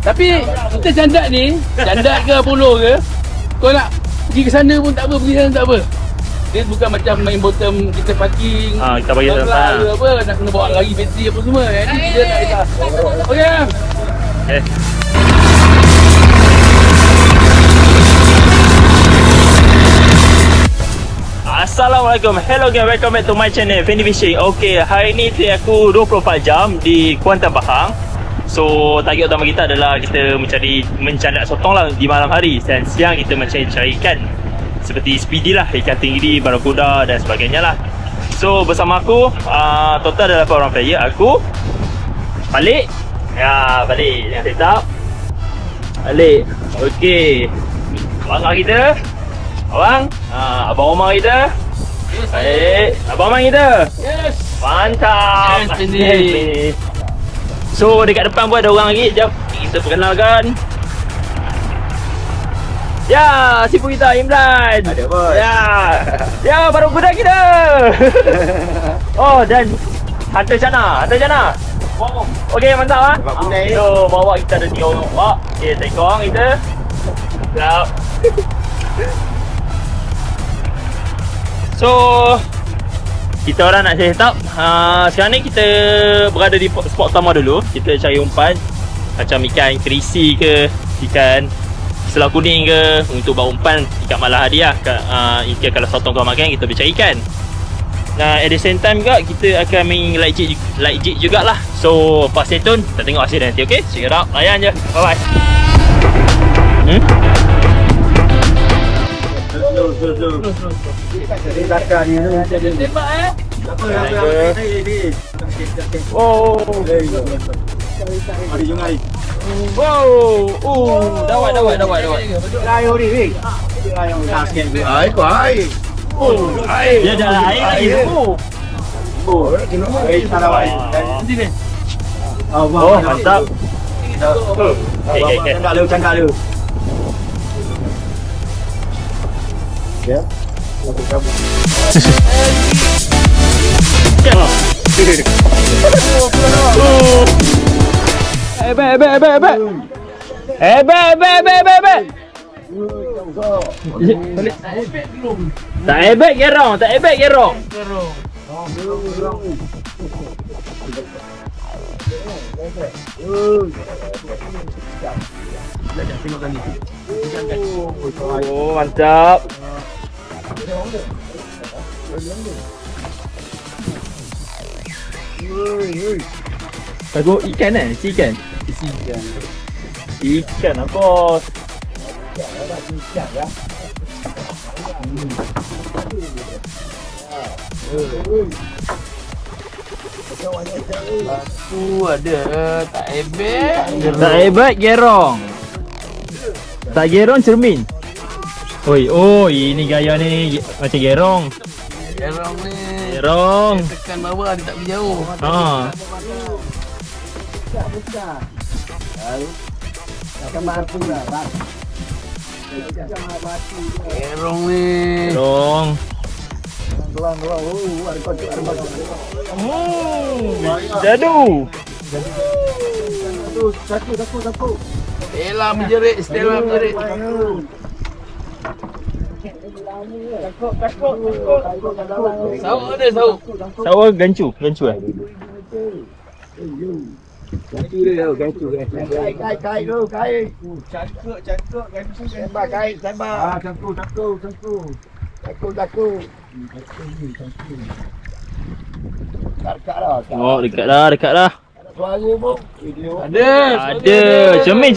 Tapi kita candak ni, candak ke polo ke, kau nak pergi ke sana pun tak apa, pergi sana tak apa. Dia bukan macam main bottom kita parking. Kita bagi tempat ke apa, nak kena bawa lagi bateri apa semua. Jadi dia tak kisah. Okey. Okay. Assalamualaikum, hello guys, welcome back to my channel Fendi Fishing. Okay, hari ni trip aku 24 jam di Kuantan Pahang. So, target utama kita adalah kita mencandak sotong lah di malam hari. Dan siang kita mencari ikan seperti speedy lah, ikan tinggi, barakuda dan sebagainya lah. So, bersama aku, total ada 8 orang player. Aku balik. Ya, balik dengan setup. Balik. Okay, abang kita, Abang Omar kita. Baik, Abang Omar kita. Yes. Mantap. Yes, so dekat depan pun ada orang lagi. Jom kita perkenalkan. Ya, sipu kita Imran. Ada bos. Ya, baru kuda kita. Oh, dan Hunter Chana. Okey, mantap ah. So bawa kita ada 3 orang bawa. Okey, tekong kita. Siap. So kita orang nak set up. Sekarang ni kita berada di spot utama dulu. Kita cari umpan macam ikan kerisi ke, ikan selah kuning ke, untuk bawa umpan ikan malam hadiah. Ikan kalau sotong kau makan, kita boleh cari ikan. Nah, at the same time juga kita akan main light jig jugalah. So pas stay tune, kita tengok hasil nanti. Okay, check it out. Layan je. Bye bye. Tembak Oh. Mari jom mari. Wow. Dawat. Ayo ni. Ayo dah sikit. Air. Dia dah air lagi. Oh, mantap. Okay. Cangkak lu. Ya. Tak ebek gerong. Oh, mantap. Tahu ikan si ikan. Ikan apa? Ikan ya. Aku ada tak ebek gerong. Tak gerong cermin. Oh, ini gaya ni macam gerong. Gerong ni. Gerong. Tekan bawah dia tak pergi jauh. Besar. Lalu akan mampu lah, bang. Gerong ni. Gerong. Gelang. Ada kocok. Jadu. Satu. Stella menjerit. Sawak ada. Sawak gancu eh. Gancu dia, gancu. Kai tu, kai. Cangkuk, gancu. Sembah kai, sembah. Cangkuk. Cangkuk. Dekat dah. Suara pun. Ada. Cermin.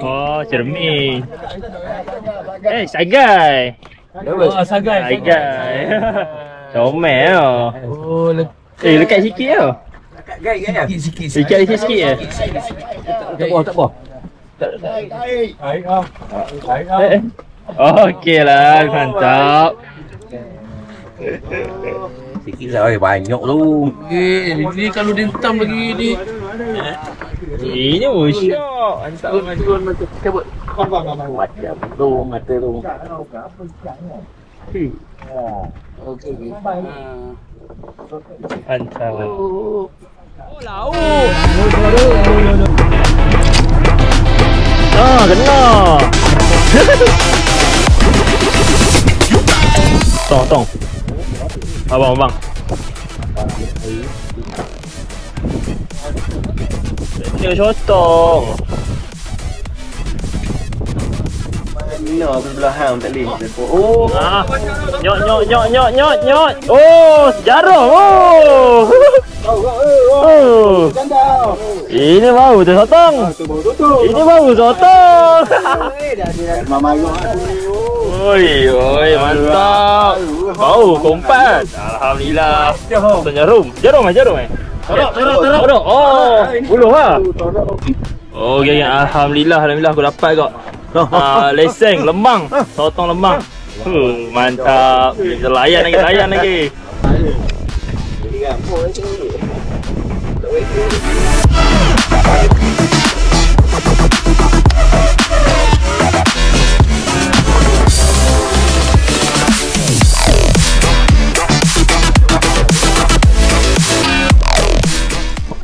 Oh, cermin. Sagai. Sagai. Comel. Oh, Lekat sikit tau. sikit. Sikit je. Tak apa. Okey lah, mantap. Sikit lah, banyak tu. Ni kalau dia hitam lagi ni. Ini syok. Mantap. Cabut. Macam tu, mata tu. Okey. Mantap. Oh, lauk. Ah, kena. Tong. Abang. Ini sotong. Mana sebelah hang tak boleh. Oh. Nyot. Oh, jarum. Oh. Ini bau tu sotong. Ini bau sotong. Mama yo. Oi, mantap. Bau kompat. Alhamdulillah. Jarum. Torok. Oh, buluh ah. Oh, geng. Alhamdulillah aku dapat kok. Leseng lemang. Sotong lemang. Mantap. Layan lagi.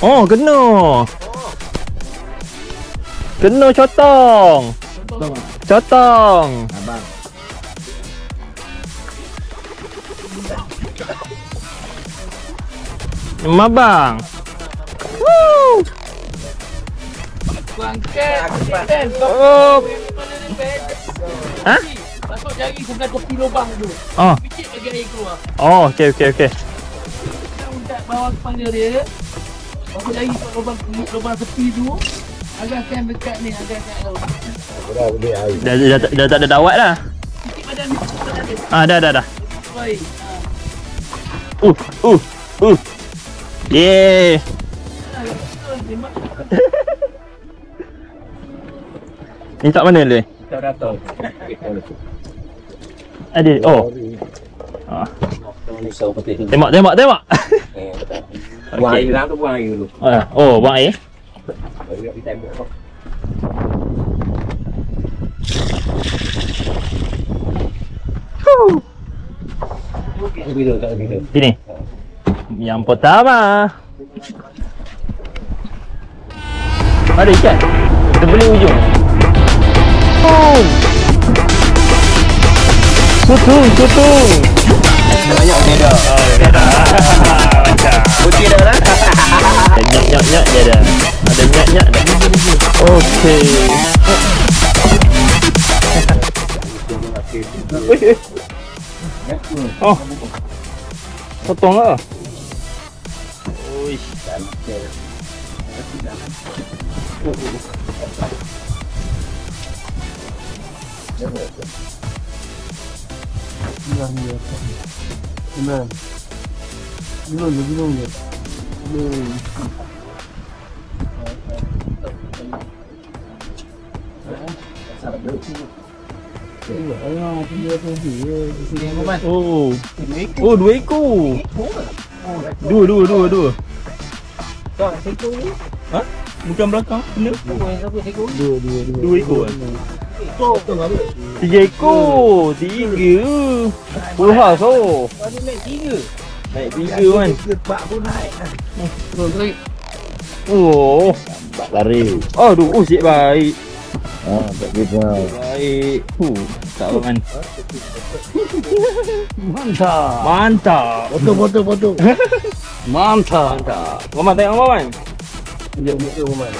Oh, kena cotong. Abang. Mabang. Woo! Angkat. Oh. Hah? Masuk jari sebelah tepi lubang tu. Oh. Sikit lagi air keluar. Oh, okey. Kita untat bawah kepala dia. Masuk jari kat lubang tepi tu. Agakkan dekat ni, agakkan lubang. Dah tak ada dawat dah. Sikit badan dia. Dah. Baik. Yeah. Ni tak mana le? Tak tahu. Ada. Oh. Risau betul. Tembak. Buang air dalam tu, buang air dulu. Oh, buang air. Bagi kita tembak kau. Tak video. Sini. Yang pertama. Ada ikan. Terbeli ujung. Oh. Sutung. Banyak beda. Beda. Macam. Putih dah lah. Nyak dia ada. Ada nyak dah. Okey. Oh. Potong lah. Oi. Oh, 2 ekor. Dua. Ha? Bukan belakang, benar? 2 ekor. 3 ekor. 3. Puluh so. Naik 3 kan. Lepak pun naik. Oh, Lari. aduh, cik baik. Tak gitu. Baik. Tak apa kan. Mantap. Foto. Mantap. Maman tengok Maman. Foto Maman.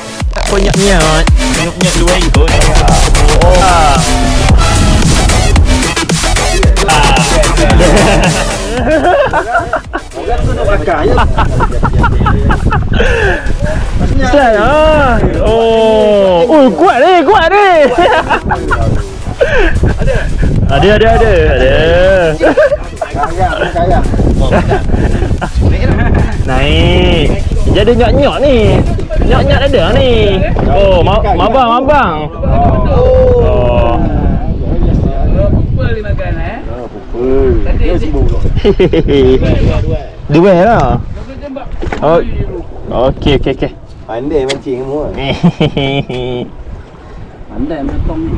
Kau nyat-nyat 2 ekor. Orang tu nak bakar je. Oh, kuat ni. Ada. Kaya. Naik. Jadi nyok-nyok ni. Nyok-nyok ada ni. Oh, mabang. Oh. Pukul dia makan Pukul. Dua lah. tembak. Oh. Okey. Pandai mancing semua. Pandai menetong ni.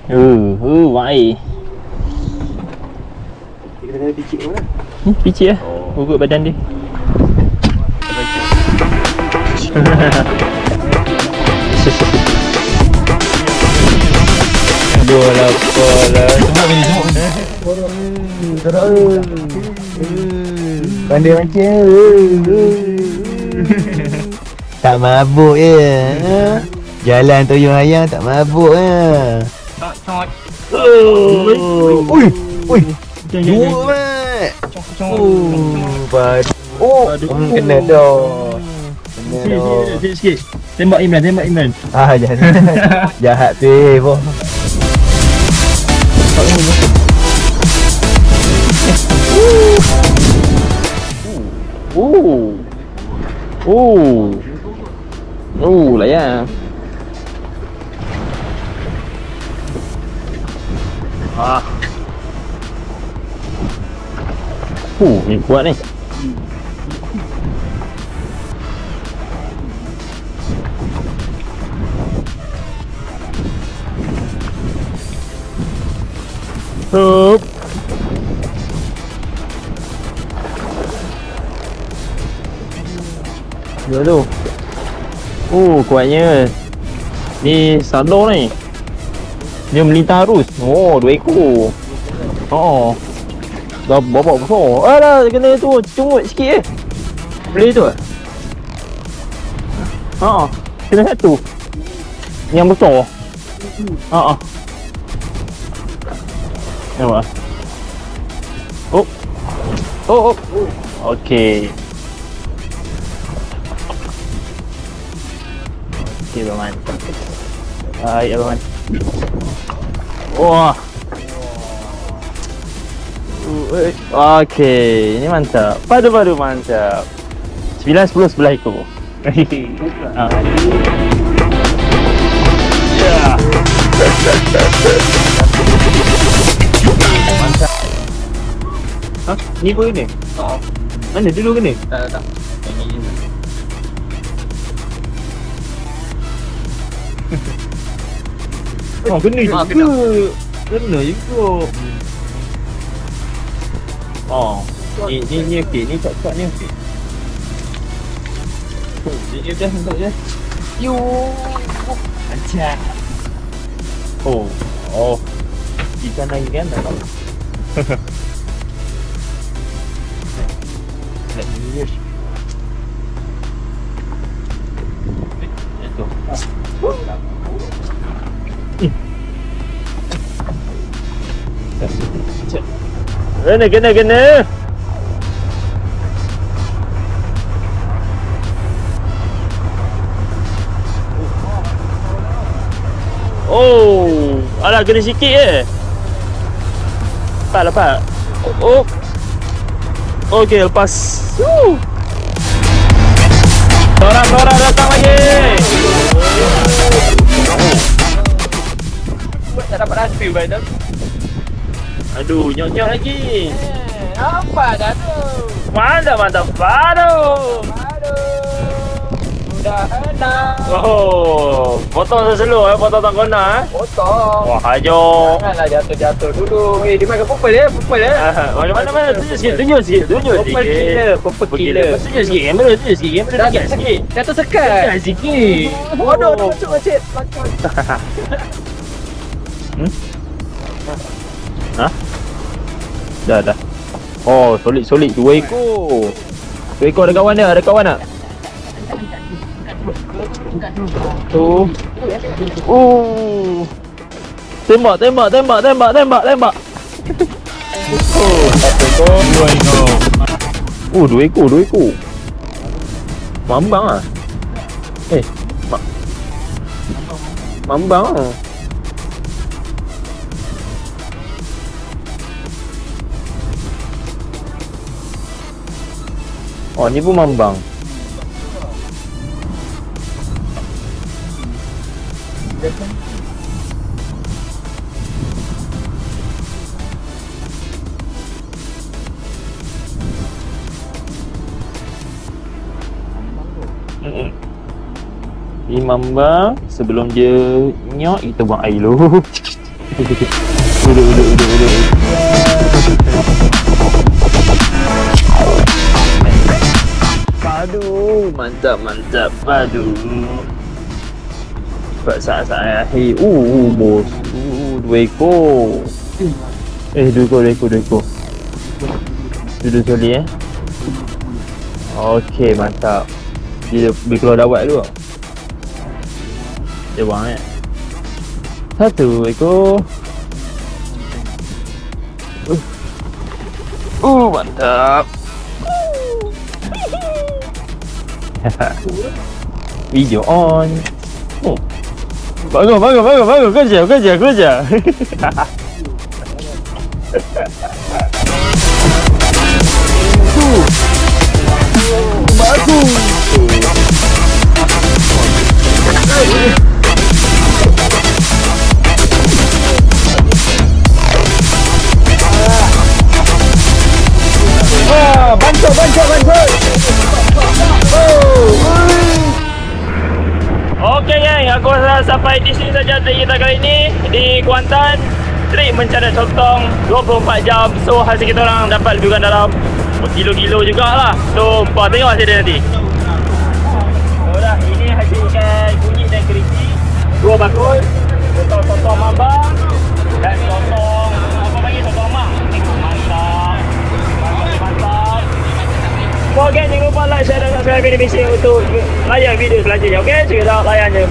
Buang air. Kita kena picit ke mana? Ni picit lah. Ugut badan dia. Bola. Tengok ni, tengok. Pandai macam tak mabuk je. Jalan Toyong Ayang tak mabuk je. Ui. Dua mat. Kena dah. Sikit. Tembak Imran. Jahat tu boh. Layan. Ni kuat ni. Hup. Dia tu. Kuatnya. Ni sadar ni. Dia melintang arus. 2 ekor. Dah bawa besar. Alah, kena tu cungut sikit boleh tu? Kena satu. Yang besar. Nampak? Okey. Okey, Abang. Hai, Abang. Wah. Okey, ini mantap. Padu-padu mantap. 9, 10, 11 ekor. Ya. Mantap. Ni pun kena? Mana dulu kena? Tak. Kena juga. Kena juga. Ni okey. Ni tak ni okey. Dia dah hendak je. Ancak. Ikan lagi kan tak tahu. Let me use. Itu. Kena. Alah, kena sikit je. Lepas. Okey, lepas. Tora datang lagi. Tak dapat rasa baik dah. Aduh, nyok-nyok lagi. Apa dah tu? Mantap. Aduh. Dah hendak. Potong selalu potong tak kena Potong. Wah, hajo. Janganlah jatuh dulu. Dia makan purple dia. Mana tunjuk sikit. Purple killer. Tunjuk sikit. Kamera sikit. Jatuh sekat. Sikit. Bodoh, macam-macam. Dah. Solid. 2 ekor. 2 ekor ada kawan tak? Tembak. 1 ekor. 2 ekor. 2 ekor. Mambang ah. Mambang ah. Ni pun mambang. Ni mambang. Sebelum dia nyok, kita buang air dulu. Uduk. Aduh, mantap. Aduh. Cepat saat-saat akhir. Bos. 2 ekor. 2 ekor. Duduk solid Okey, mantap. Dia keluar dawat dulu. Dia buang 1 ekor. Mantap. Video on. Bagus. Kerja. Bancut. Okey geng, aku rasa sampai di sini saja trik kita kali ini di Kuantan. Trik mencari sotong 24 jam. So hasil kita orang dapat lebih kurang dalam kilo-kilo jugalah. So tengok hasil dia nanti. Dah, ini hasil ikan kunyit dan keriki. 2 bakul. Sotong mambang dan sotong sotong mak. Mantap. So again, jangan lupa like, share dan subscribe Vini Fishing untuk layan video selanjutnya. Okay, check it out, layan je.